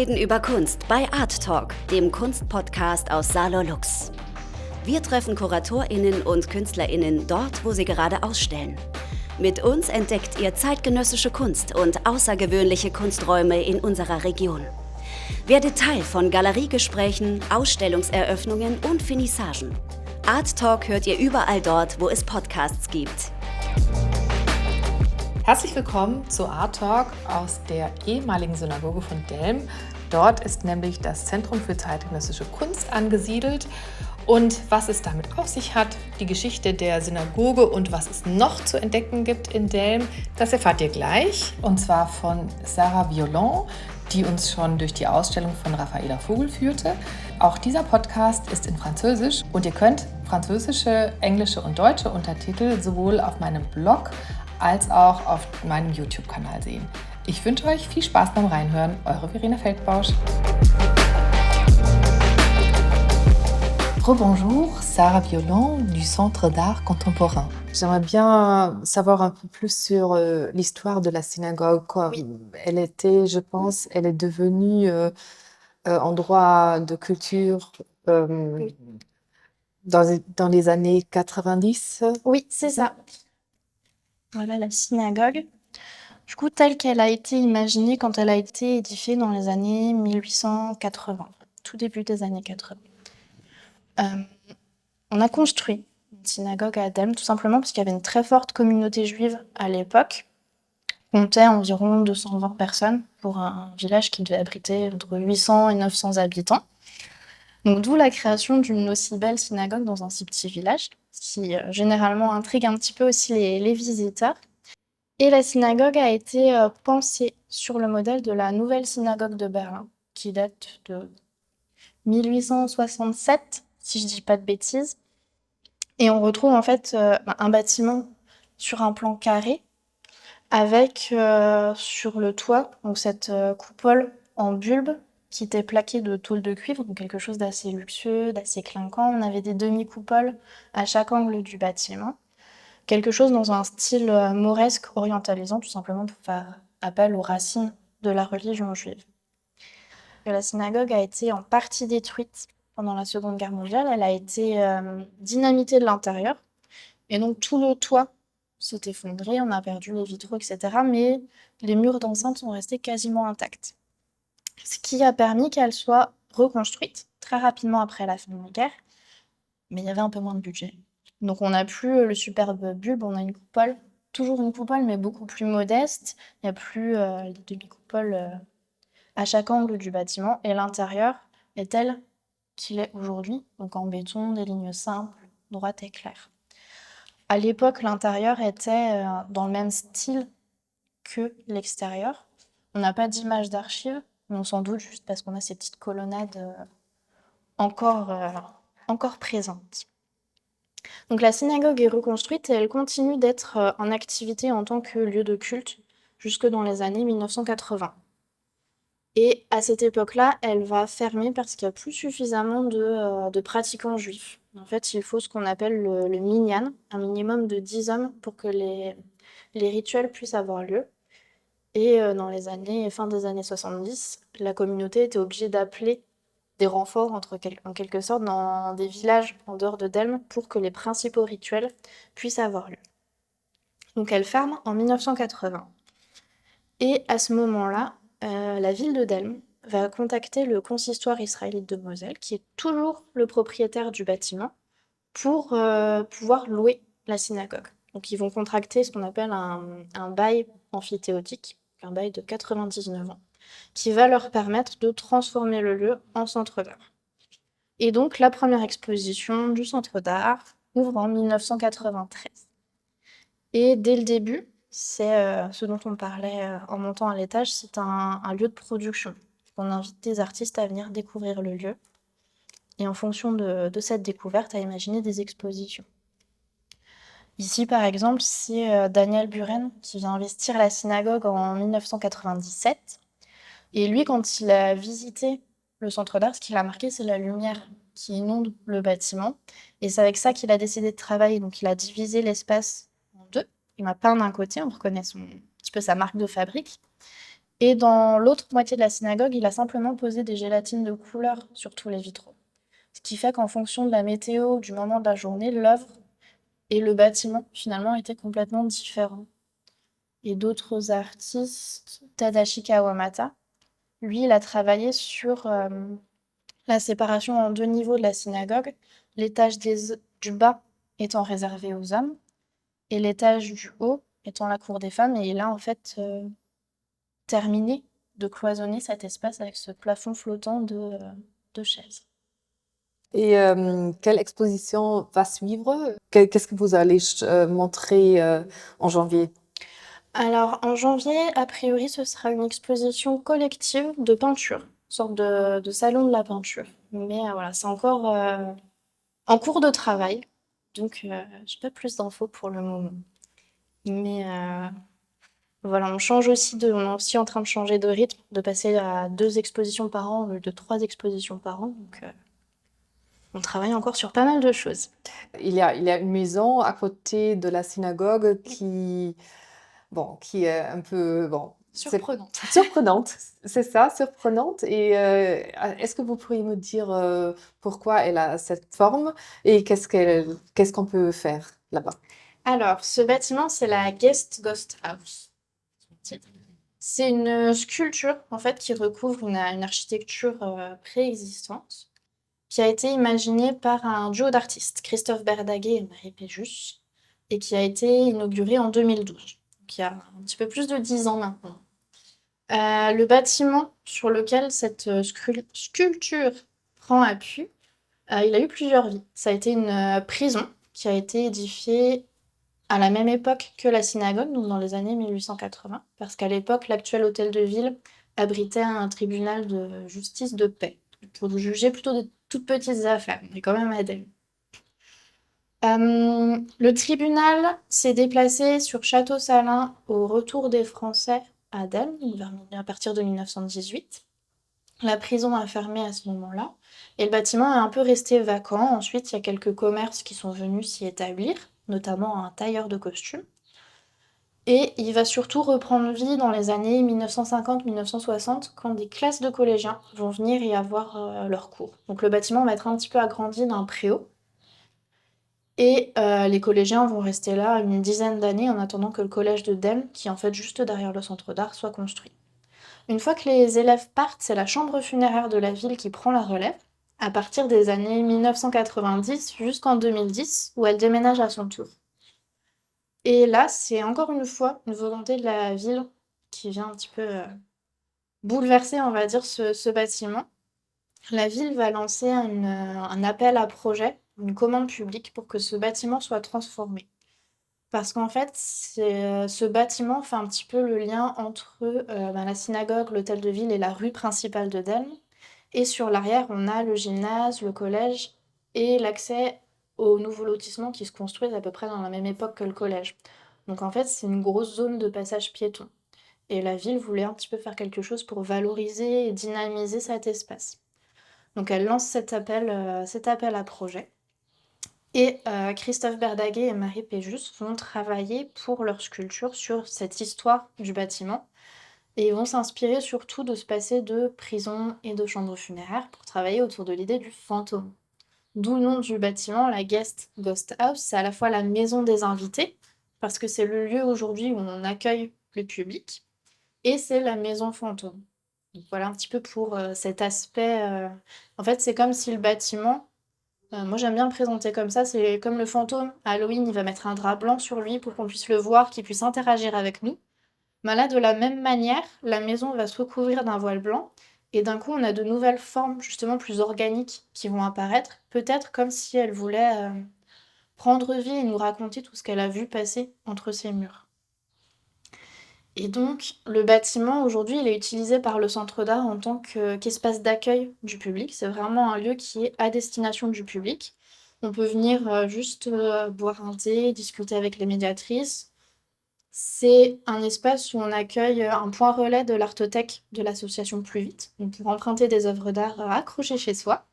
reden über Kunst bei Art Talk, dem Kunstpodcast aus Saarlor-Lux. Wir treffen KuratorInnen und KünstlerInnen dort, wo sie gerade ausstellen. Mit uns entdeckt ihr zeitgenössische Kunst und außergewöhnliche Kunsträume in unserer Region. Werde Teil von Galeriegesprächen, Ausstellungseröffnungen und Finissagen. Art Talk hört ihr überall dort, wo es Podcasts gibt. Herzlich willkommen zu Art Talk aus der ehemaligen Synagoge von Delm. Dort ist nämlich das Zentrum für zeitgenössische Kunst angesiedelt. Und was es damit auf sich hat, die Geschichte der Synagoge und was es noch zu entdecken gibt in Delm, das erfahrt ihr gleich. Und zwar von Sarah Violon, die uns schon durch die Ausstellung von Raffaela Vogel führte. Auch dieser Podcast ist in Französisch und ihr könnt französische, englische und deutsche Untertitel sowohl auf meinem Blog als auch auf meinem YouTube-Kanal sehen. Ich wünsche euch viel Spaß beim Reinhören. Eure Verena Feldbausch. Rebonjour, Sarah Violon du Centre d'Art Contemporain. J'aimerais bien savoir un peu plus sur l'histoire de la synagogue. Oui. Elle était, je pense, elle est devenue endroit de culture Oui. dans les années 90. Oui, c'est ça. Voilà la synagogue. Du coup, telle qu'elle a été imaginée quand elle a été édifiée dans les années 1880, tout début des années 80. On a construit une synagogue à Delm tout simplement parce qu'il y avait une très forte communauté juive à l'époque. On comptait environ 220 personnes pour un village qui devait abriter entre 800 et 900 habitants. Donc d'où la création d'une aussi belle synagogue dans un si petit village, qui généralement intrigue un petit peu aussi les visiteurs. Et la synagogue a été pensée sur le modèle de la nouvelle synagogue de Berlin, qui date de 1867, si je dis pas de bêtises. Et on retrouve en fait un bâtiment sur un plan carré, avec sur le toit donc cette coupole en bulbe qui était plaquée de tôle de cuivre, donc quelque chose d'assez luxueux, d'assez clinquant. On avait des demi-coupoles à chaque angle du bâtiment. Quelque chose dans un style mauresque orientalisant, tout simplement pour faire appel aux racines de la religion juive. La synagogue a été en partie détruite pendant la Seconde Guerre mondiale. Elle a été dynamitée de l'intérieur. Et donc tout le toit s'est effondré, on a perdu les vitraux, etc. Mais les murs d'enceinte sont restés quasiment intacts. Ce qui a permis qu'elle soit reconstruite très rapidement après la fin de la guerre. Mais il y avait un peu moins de budget. Donc on n'a plus le superbe bulbe, on a une coupole, toujours une coupole mais beaucoup plus modeste. Il n'y a plus les demi-coupoles à chaque angle du bâtiment et l'intérieur est tel qu'il est aujourd'hui, donc en béton, des lignes simples, droites et claires. À l'époque, l'intérieur était dans le même style que l'extérieur. On n'a pas d'image d'archives, mais on s'en doute juste parce qu'on a ces petites colonnades encore présentes. Donc la synagogue est reconstruite et elle continue d'être en activité en tant que lieu de culte jusque dans les années 1980. Et à cette époque-là, elle va fermer parce qu'il n'y a plus suffisamment de pratiquants juifs. En fait, il faut ce qu'on appelle le minyan, un minimum de 10 hommes pour que les rituels puissent avoir lieu. Et dans les fin des années 70, la communauté était obligée d'appeler des renforts en quelque sorte dans des villages en dehors de Delm pour que les principaux rituels puissent avoir lieu. Donc elle ferme en 1980. Et à ce moment-là, la ville de Delm va contacter le consistoire israélite de Moselle, qui est toujours le propriétaire du bâtiment, pour pouvoir louer la synagogue. Donc ils vont contracter ce qu'on appelle un bail amphithéotique, un bail de 99 ans, qui va leur permettre de transformer le lieu en centre d'art. Et donc la première exposition du centre d'art ouvre en 1993. Et dès le début, c'est ce dont on parlait en montant à l'étage, c'est un lieu de production. On invite des artistes à venir découvrir le lieu et en fonction de cette découverte, à imaginer des expositions. Ici, par exemple, c'est Daniel Buren qui vient investir la synagogue en 1997. Et lui, quand il a visité le centre d'art, ce qu'il a marqué, c'est la lumière qui inonde le bâtiment. Et c'est avec ça qu'il a décidé de travailler. Donc, il a divisé l'espace en deux. Il m'a peint d'un côté, on reconnaît un petit peu sa marque de fabrique. Et dans l'autre moitié de la synagogue, il a simplement posé des gélatines de couleur sur tous les vitraux. Ce qui fait qu'en fonction de la météo, du moment de la journée, l'œuvre et le bâtiment, finalement, étaient complètement différents. Et d'autres artistes, Tadashi Kawamata, lui, il a travaillé sur la séparation en 2 niveaux de la synagogue, l'étage du bas étant réservé aux hommes et l'étage du haut étant la cour des femmes. Et il a en fait terminé de cloisonner cet espace avec ce plafond flottant de chaises. Et quelle exposition va suivre? Qu'est-ce que vous allez montrer en janvier? Alors, en janvier, a priori, ce sera une exposition collective de peinture, une sorte de salon de la peinture. Mais voilà, c'est encore en cours de travail, donc j'ai pas plus d'infos pour le moment. Mais voilà, on est aussi en train de changer de rythme, de passer à 2 expositions par an au lieu de 3 expositions par an. Donc on travaille encore sur pas mal de choses. Il y a une maison à côté de la synagogue qui est un peu, Surprenante. surprenante, c'est ça, surprenante. Et est-ce que vous pourriez me dire pourquoi elle a cette forme et qu'est-ce qu'on peut faire là-bas? Alors, ce bâtiment, c'est la Guest Ghost House. C'est une sculpture en fait qui recouvre une architecture préexistante qui a été imaginée par un duo d'artistes, Christophe Berdaguet et Marie Péjus, et qui a été inaugurée en 2012, donc il y a un petit peu plus de 10 ans maintenant. Le bâtiment sur lequel cette sculpture prend appui, il a eu plusieurs vies. Ça a été une prison qui a été édifiée à la même époque que la synagogue, donc dans les années 1880, parce qu'à l'époque, l'actuel hôtel de ville abritait un tribunal de justice de paix, pour juger plutôt de toutes petites affaires. On est quand même à Delme. Le tribunal s'est déplacé sur Château-Salins au retour des Français à Delme, à partir de 1918. La prison a fermé à ce moment-là, et le bâtiment est un peu resté vacant. Ensuite, il y a quelques commerces qui sont venus s'y établir, notamment un tailleur de costumes. Et il va surtout reprendre vie dans les années 1950-1960, quand des classes de collégiens vont venir y avoir leurs cours. Donc le bâtiment va être un petit peu agrandi d'un préau. Et les collégiens vont rester là une dizaine d'années en attendant que le collège de Delme, qui est en fait juste derrière le centre d'art, soit construit. Une fois que les élèves partent, c'est la chambre funéraire de la ville qui prend la relève, à partir des années 1990 jusqu'en 2010, où elle déménage à son tour. Et là, c'est encore une fois une volonté de la ville qui vient un petit peu bouleverser, on va dire, ce bâtiment. La ville va lancer un appel à projet, une commande publique pour que ce bâtiment soit transformé. Parce qu'en fait, ce bâtiment fait un petit peu le lien entre la synagogue, l'hôtel de ville et la rue principale de Delme. Et sur l'arrière, on a le gymnase, le collège et l'accès aux nouveaux lotissements qui se construisent à peu près dans la même époque que le collège. Donc en fait, c'est une grosse zone de passage piéton. Et la ville voulait un petit peu faire quelque chose pour valoriser et dynamiser cet espace. Donc elle lance cet appel à projet. Et Christophe Berdaguet et Marie Péjus vont travailler pour leur sculpture sur cette histoire du bâtiment. Et ils vont s'inspirer surtout de ce passé de prison et de chambre funéraire pour travailler autour de l'idée du fantôme. D'où le nom du bâtiment, la Guest Ghost House. C'est à la fois la maison des invités, parce que c'est le lieu aujourd'hui où on accueille le public, et c'est la maison fantôme. Donc voilà un petit peu pour cet aspect. En fait, c'est comme si le bâtiment, moi j'aime bien le présenter comme ça, c'est comme le fantôme. À Halloween, il va mettre un drap blanc sur lui pour qu'on puisse le voir, qu'il puisse interagir avec nous. Ben là, de la même manière, la maison va se recouvrir d'un voile blanc et d'un coup, on a de nouvelles formes, justement plus organiques, qui vont apparaître, peut-être comme si elle voulait prendre vie et nous raconter tout ce qu'elle a vu passer entre ses murs. Et donc, le bâtiment, aujourd'hui, il est utilisé par le Centre d'art en tant qu'espace d'accueil du public. C'est vraiment un lieu qui est à destination du public. On peut venir juste boire un thé, discuter avec les médiatrices. C'est un espace où on accueille un point relais de l'artothèque de l'association Plus Vite, donc pour emprunter des œuvres d'art accrochées chez soi.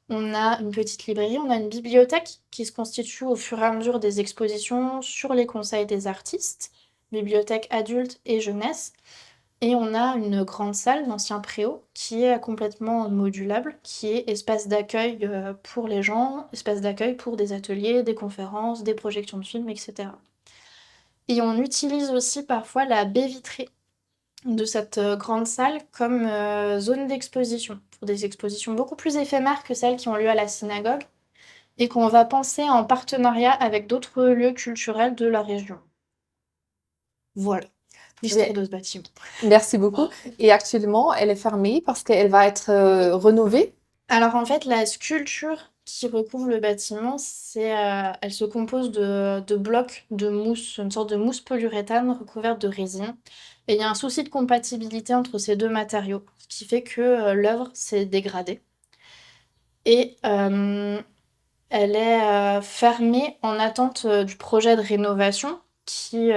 On a une petite librairie, on a une bibliothèque qui se constitue au fur et à mesure des expositions sur les conseils des artistes, bibliothèque adulte et jeunesse. Et on a une grande salle d'ancien préau qui est complètement modulable, qui est espace d'accueil pour les gens, espace d'accueil pour des ateliers, des conférences, des projections de films, etc. Et on utilise aussi parfois la baie vitrée de cette grande salle comme zone d'exposition, pour des expositions beaucoup plus éphémères que celles qui ont lieu à la synagogue, et qu'on va penser en partenariat avec d'autres lieux culturels de la région. Voilà, l'histoire Mais- de ce bâtiment. Merci beaucoup. Et actuellement, elle est fermée parce qu'elle va être rénovée. Alors en fait, la sculpture qui recouvre le bâtiment, elle se compose de blocs de mousse, une sorte de mousse polyuréthane recouverte de résine. Et il y a un souci de compatibilité entre ces deux matériaux, ce qui fait que l'œuvre s'est dégradée. Et elle est fermée en attente du projet de rénovation qui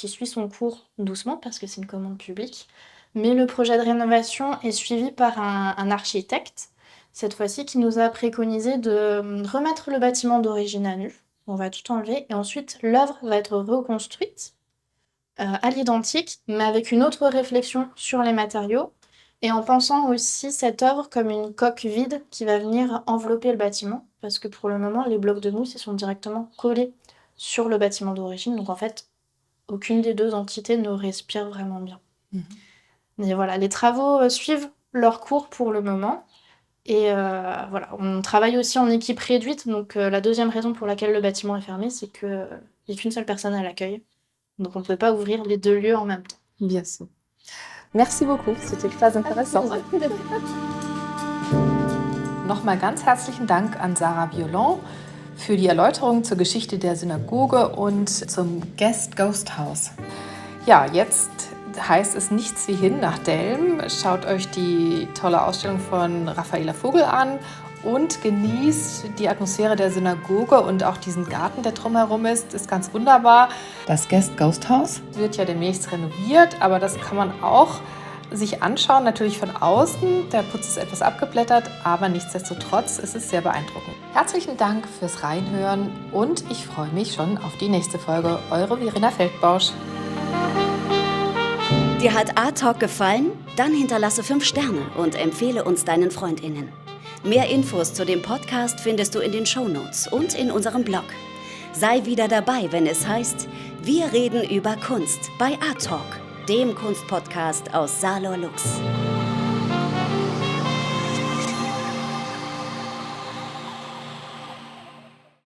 suit son cours doucement parce que c'est une commande publique. Mais le projet de rénovation est suivi par un architecte, cette fois-ci, qui nous a préconisé de remettre le bâtiment d'origine à nu. On va tout enlever et ensuite l'œuvre va être reconstruite à l'identique, mais avec une autre réflexion sur les matériaux et en pensant aussi cette œuvre comme une coque vide qui va venir envelopper le bâtiment, parce que pour le moment, les blocs de mousse ils sont directement collés sur le bâtiment d'origine, donc en fait, aucune des deux entités ne respire vraiment bien. Mais voilà, les travaux suivent leur cours pour le moment. Et voilà, on travaille aussi en équipe réduite, donc la deuxième raison pour laquelle le bâtiment est fermé, c'est qu'il n'y a qu'une seule personne à l'accueil. Donc on ne peut pas ouvrir les deux lieux en même temps. Bien sûr. Merci beaucoup, c'était très intéressant. Nochmal ganz herzlichen Dank an Sarah Violon für die Erläuterung zur Geschichte der Synagoge und zum Guest Ghost House. Ja, jetzt heißt es nichts wie hin nach Delm. Schaut euch die tolle Ausstellung von Raffaela Vogel an und genießt die Atmosphäre der Synagoge und auch diesen Garten, der drumherum ist ganz wunderbar. Das Guest Ghost House wird ja demnächst renoviert, aber das kann man auch sich anschauen, natürlich von außen. Der Putz ist etwas abgeblättert, aber nichtsdestotrotz ist es sehr beeindruckend. Herzlichen Dank fürs Reinhören und ich freue mich schon auf die nächste Folge. Eure Verena Feldbausch. Dir hat Art Talk gefallen? Dann hinterlasse 5 Sterne und empfehle uns deinen FreundInnen. Mehr Infos zu dem Podcast findest du in den Shownotes und in unserem Blog. Sei wieder dabei, wenn es heißt, wir reden über Kunst bei Art Talk, dem Kunstpodcast aus Salor Lux.